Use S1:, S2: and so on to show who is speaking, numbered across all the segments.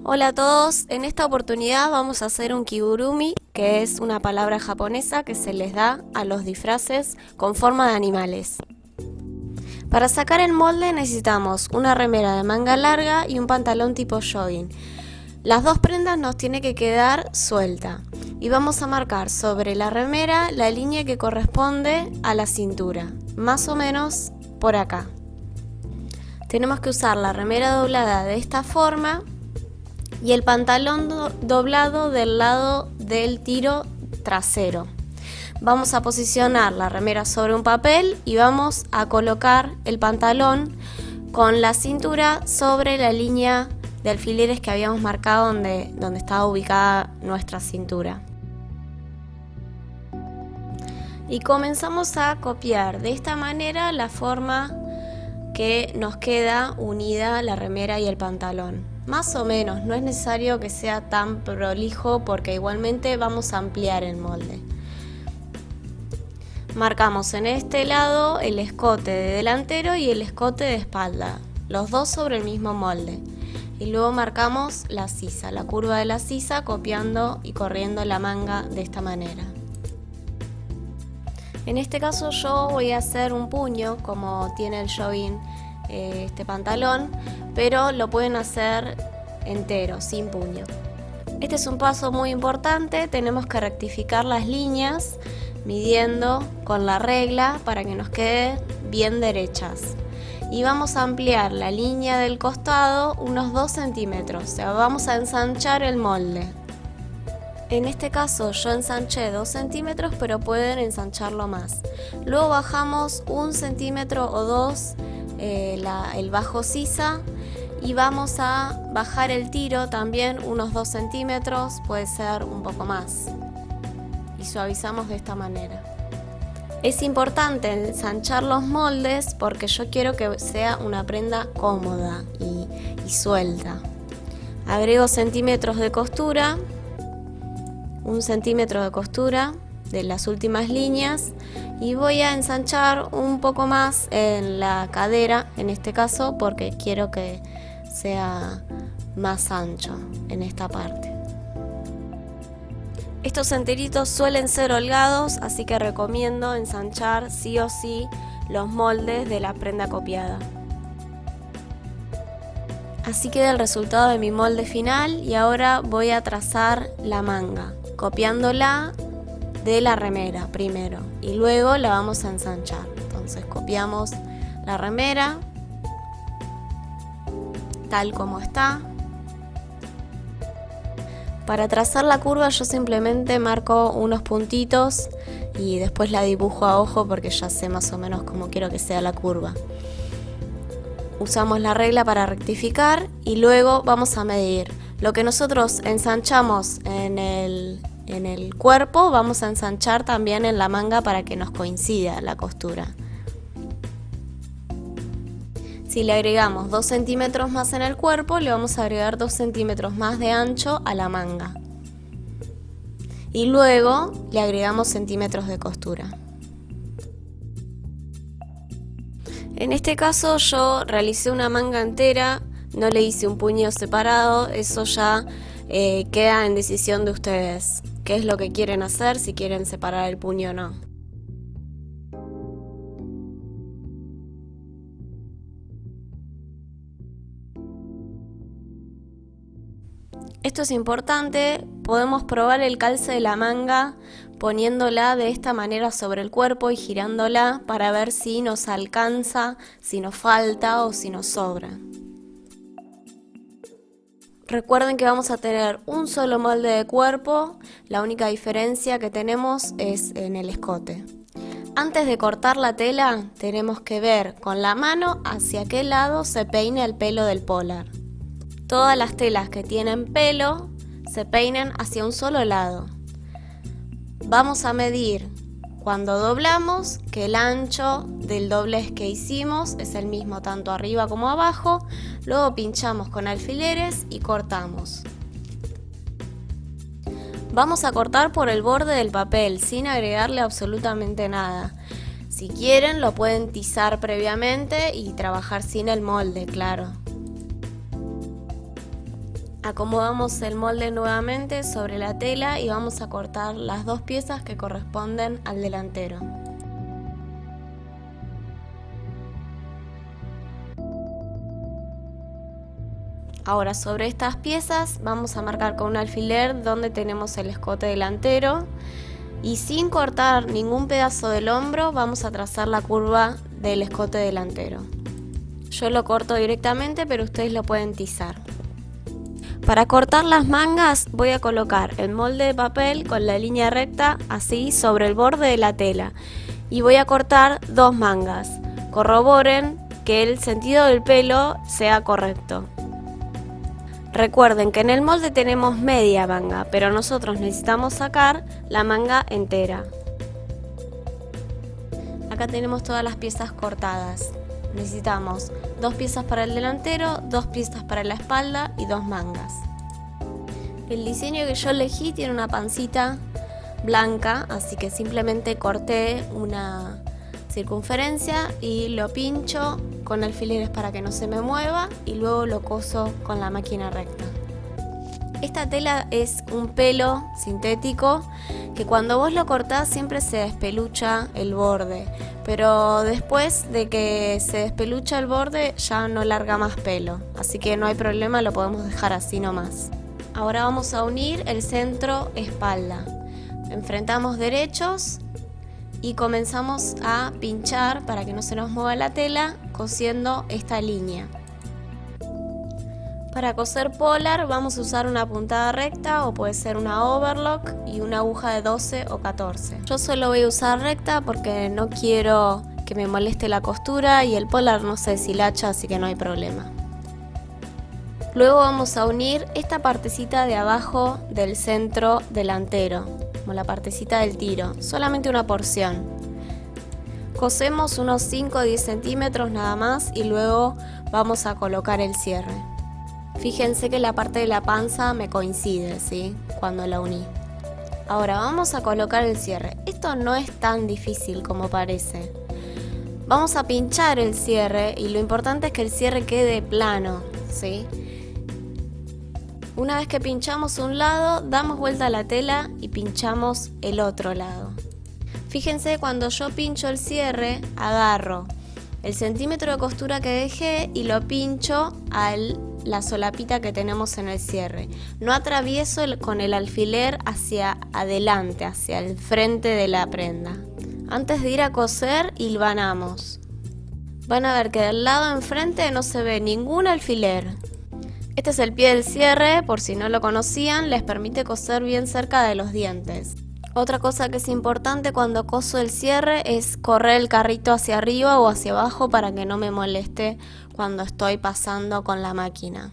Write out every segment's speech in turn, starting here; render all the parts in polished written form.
S1: Hola a todos, en esta oportunidad vamos a hacer un kigurumi, que es una palabra japonesa que se les da a los disfraces con forma de animales. Para sacar el molde necesitamos una remera de manga larga y un pantalón tipo jogging. Las dos prendas nos tiene que quedar suelta y vamos a marcar sobre la remera la línea que corresponde a la cintura, más o menos por acá. Tenemos que usar la remera doblada de esta forma y el pantalón doblado del lado del tiro trasero. Vamos a posicionar la remera sobre un papel y vamos a colocar el pantalón con la cintura sobre la línea de alfileres que habíamos marcado donde estaba ubicada nuestra cintura. Y comenzamos a copiar de esta manera la forma que nos queda unida la remera y el pantalón. Más o menos, no es necesario que sea tan prolijo porque igualmente vamos a ampliar el molde. Marcamos en este lado el escote de delantero y el escote de espalda, los dos sobre el mismo molde. Y luego marcamos la sisa, la curva de la sisa, copiando y corriendo la manga de esta manera. En este caso yo voy a hacer un puño como tiene el jogging este pantalón, pero lo pueden hacer entero, sin puño. Este es un paso muy importante, tenemos que rectificar las líneas midiendo con la regla para que nos queden bien derechas. Y vamos a ampliar la línea del costado unos 2 centímetros, o sea, vamos a ensanchar el molde. En este caso yo ensanché 2 centímetros, pero pueden ensancharlo más. Luego bajamos 1 centímetro o 2 el bajo sisa y vamos a bajar el tiro también unos 2 centímetros, puede ser un poco más. Y suavizamos de esta manera. Es importante ensanchar los moldes porque yo quiero que sea una prenda cómoda y suelta. Agrego centímetros de costura, 1 centímetro de costura de las últimas líneas y voy a ensanchar un poco más en la cadera, en este caso, porque quiero que sea más ancho en esta parte. Estos enteritos suelen ser holgados, así que recomiendo ensanchar sí o sí los moldes de la prenda copiada. Así queda el resultado de mi molde final y ahora voy a trazar la manga, copiándola de la remera primero y luego la vamos a ensanchar. Entonces copiamos la remera tal como está. Para trazar la curva yo simplemente marco unos puntitos y después la dibujo a ojo porque ya sé más o menos cómo quiero que sea la curva. Usamos la regla para rectificar y luego vamos a medir. Lo que nosotros ensanchamos en el cuerpo vamos a ensanchar también en la manga para que nos coincida la costura. Si le agregamos 2 centímetros más en el cuerpo, le vamos a agregar 2 centímetros más de ancho a la manga. Y luego le agregamos centímetros de costura. En este caso yo realicé una manga entera, no le hice un puño separado, eso ya queda en decisión de ustedes. ¿Qué es lo que quieren hacer? Si quieren separar el puño o no. Esto es importante, podemos probar el calce de la manga poniéndola de esta manera sobre el cuerpo y girándola para ver si nos alcanza, si nos falta o si nos sobra. Recuerden que vamos a tener un solo molde de cuerpo, la única diferencia que tenemos es en el escote. Antes de cortar la tela tenemos que ver con la mano hacia qué lado se peine el pelo del polar. Todas las telas que tienen pelo se peinan hacia un solo lado. Vamos a medir cuando doblamos que el ancho del doblez que hicimos es el mismo tanto arriba como abajo. Luego pinchamos con alfileres y cortamos. Vamos a cortar por el borde del papel sin agregarle absolutamente nada. Si quieren lo pueden tizar previamente y trabajar sin el molde, claro. Acomodamos el molde nuevamente sobre la tela y vamos a cortar las 2 piezas que corresponden al delantero. Ahora sobre estas piezas vamos a marcar con un alfiler donde tenemos el escote delantero y sin cortar ningún pedazo del hombro vamos a trazar la curva del escote delantero. Yo lo corto directamente, pero ustedes lo pueden tizar. Para cortar las mangas voy a colocar el molde de papel con la línea recta así sobre el borde de la tela y voy a cortar 2 mangas. Corroboren que el sentido del pelo sea correcto. Recuerden que en el molde tenemos media manga, pero nosotros necesitamos sacar la manga entera. Acá tenemos todas las piezas cortadas. Necesitamos 2 piezas para el delantero, 2 piezas para la espalda y 2 mangas. El diseño que yo elegí tiene una pancita blanca, así que simplemente corté una circunferencia y lo pincho con alfileres para que no se me mueva y luego lo coso con la máquina recta. Esta tela es un pelo sintético que cuando vos lo cortás siempre se despelucha el borde, pero después de que se despelucha el borde ya no larga más pelo, así que no hay problema, lo podemos dejar así nomás. Ahora vamos a unir el centro espalda. Enfrentamos derechos y comenzamos a pinchar para que no se nos mueva la tela cosiendo esta línea. Para coser polar vamos a usar una puntada recta o puede ser una overlock y una aguja de 12 o 14. Yo solo voy a usar recta porque no quiero que me moleste la costura y el polar no se deshilacha, así que no hay problema. Luego vamos a unir esta partecita de abajo del centro delantero, como la partecita del tiro, solamente una porción. Cosemos unos 5 o 10 centímetros nada más y luego vamos a colocar el cierre. Fíjense que la parte de la panza me coincide, ¿sí? Cuando la uní. Ahora vamos a colocar el cierre. Esto no es tan difícil como parece. Vamos a pinchar el cierre y lo importante es que el cierre quede plano, ¿sí? Una vez que pinchamos un lado, damos vuelta a la tela y pinchamos el otro lado. Fíjense, cuando yo pincho el cierre, agarro el centímetro de costura que dejé y lo pincho a la solapita que tenemos en el cierre. No atravieso con el alfiler hacia adelante, hacia el frente de la prenda. Antes de ir a coser, hilvanamos. Van a ver que del lado enfrente no se ve ningún alfiler. Este es el pie del cierre, por si no lo conocían, les permite coser bien cerca de los dientes. Otra cosa que es importante cuando coso el cierre es correr el carrito hacia arriba o hacia abajo para que no me moleste cuando estoy pasando con la máquina.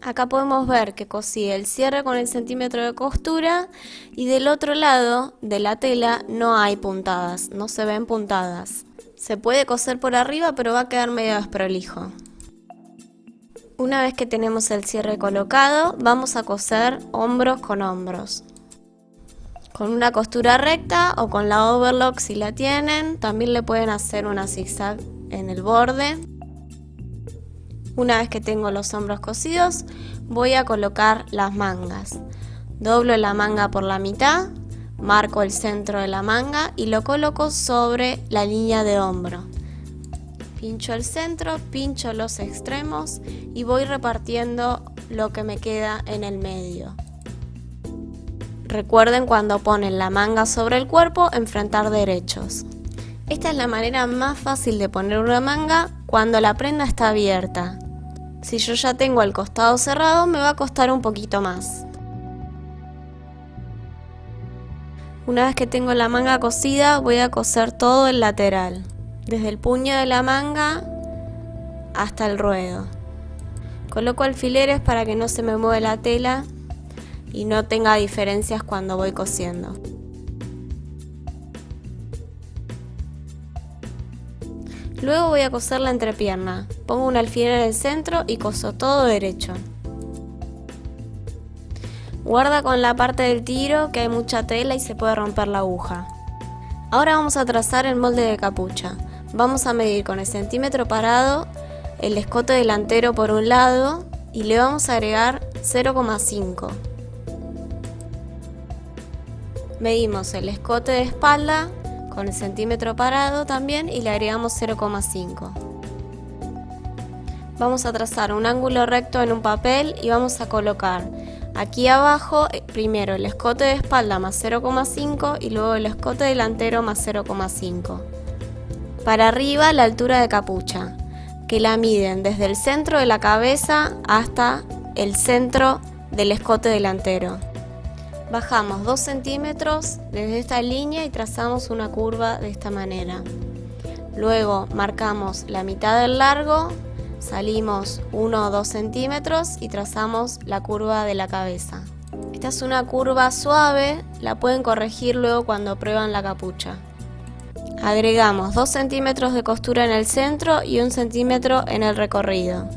S1: Acá podemos ver que cosí el cierre con el centímetro de costura y del otro lado de la tela no hay puntadas, no se ven puntadas. Se puede coser por arriba, pero va a quedar medio desprolijo. Una vez que tenemos el cierre colocado, vamos a coser hombros con hombros. Con una costura recta o con la overlock si la tienen, también le pueden hacer una zigzag en el borde. Una vez que tengo los hombros cosidos, voy a colocar las mangas. Doblo la manga por la mitad, marco el centro de la manga y lo coloco sobre la línea de hombro. Pincho el centro, pincho los extremos y voy repartiendo lo que me queda en el medio. Recuerden, cuando ponen la manga sobre el cuerpo, enfrentar derechos. Esta es la manera más fácil de poner una manga cuando la prenda está abierta. Si yo ya tengo el costado cerrado, me va a costar un poquito más. Una vez que tengo la manga cosida, voy a coser todo el lateral, desde el puño de la manga hasta el ruedo. Coloco alfileres para que no se me mueva la tela y no tenga diferencias cuando voy cosiendo. Luego voy a coser la entrepierna. Pongo un alfiler en el centro y coso todo derecho. Guarda con la parte del tiro que hay mucha tela y se puede romper la aguja. Ahora vamos a trazar el molde de capucha. Vamos a medir con el centímetro parado el escote delantero por un lado y le vamos a agregar 0,5. Medimos el escote de espalda con el centímetro parado también y le agregamos 0,5. Vamos a trazar un ángulo recto en un papel y vamos a colocar aquí abajo primero el escote de espalda más 0,5 y luego el escote delantero más 0,5. Para arriba la altura de capucha, que la miden desde el centro de la cabeza hasta el centro del escote delantero. Bajamos 2 centímetros desde esta línea y trazamos una curva de esta manera. Luego marcamos la mitad del largo, salimos 1 o 2 centímetros y trazamos la curva de la cabeza. Esta es una curva suave, la pueden corregir luego cuando prueban la capucha. Agregamos 2 centímetros de costura en el centro y 1 centímetro en el recorrido.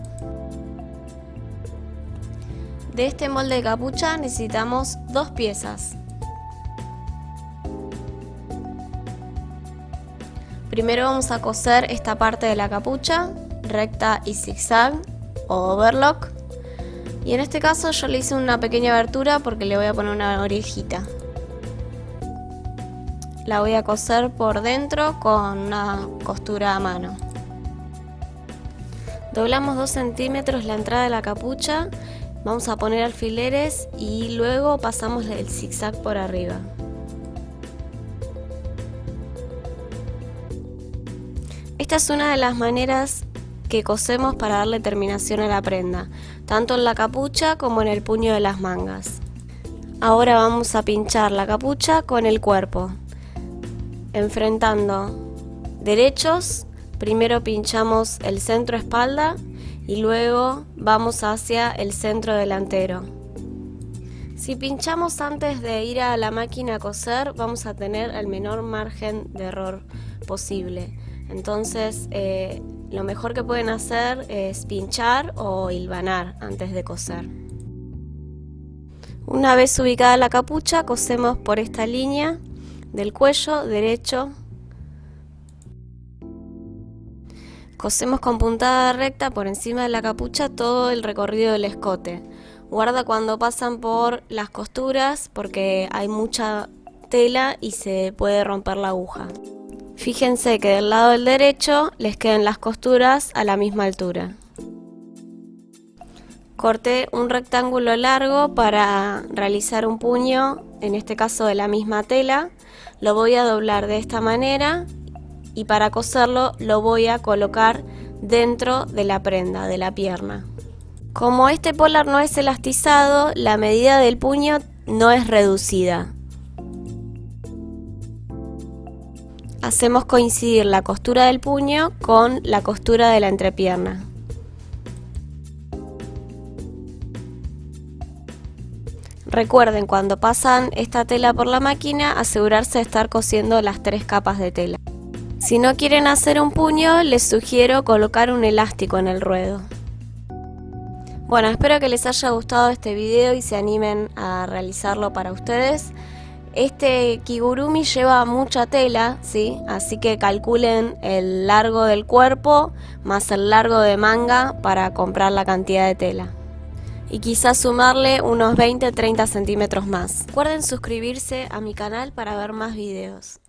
S1: De este molde de capucha necesitamos 2 piezas. Primero vamos a coser esta parte de la capucha, recta y zigzag o overlock. Y en este caso yo le hice una pequeña abertura porque le voy a poner una orejita. La voy a coser por dentro con una costura a mano. Doblamos 2 centímetros la entrada de la capucha, vamos a poner alfileres y luego pasamos el zigzag por arriba. Esta es una de las maneras que cosemos para darle terminación a la prenda, tanto en la capucha como en el puño de las mangas. Ahora vamos a pinchar la capucha con el cuerpo, enfrentando derechos. Primero pinchamos el centro espalda y luego vamos hacia el centro delantero. Si pinchamos antes de ir a la máquina a coser, vamos a tener el menor margen de error posible. Entonces, lo mejor que pueden hacer es pinchar o hilvanar antes de coser. Una vez ubicada la capucha, cosemos por esta línea del cuello derecho. Cosemos con puntada recta por encima de la capucha todo el recorrido del escote. Guarda cuando pasan por las costuras porque hay mucha tela y se puede romper la aguja. Fíjense que del lado del derecho les queden las costuras a la misma altura. Corté un rectángulo largo para realizar un puño, en este caso de la misma tela. Lo voy a doblar de esta manera y para coserlo lo voy a colocar dentro de la prenda, de la pierna. Como este polar no es elastizado, la medida del puño no es reducida. Hacemos coincidir la costura del puño con la costura de la entrepierna. Recuerden, cuando pasan esta tela por la máquina, asegurarse de estar cosiendo las 3 capas de tela. Si no quieren hacer un puño, les sugiero colocar un elástico en el ruedo. Bueno, espero que les haya gustado este video y se animen a realizarlo para ustedes. Este kigurumi lleva mucha tela, ¿sí? Así que calculen el largo del cuerpo más el largo de manga para comprar la cantidad de tela. Y quizás sumarle unos 20-30 centímetros más. Recuerden suscribirse a mi canal para ver más videos.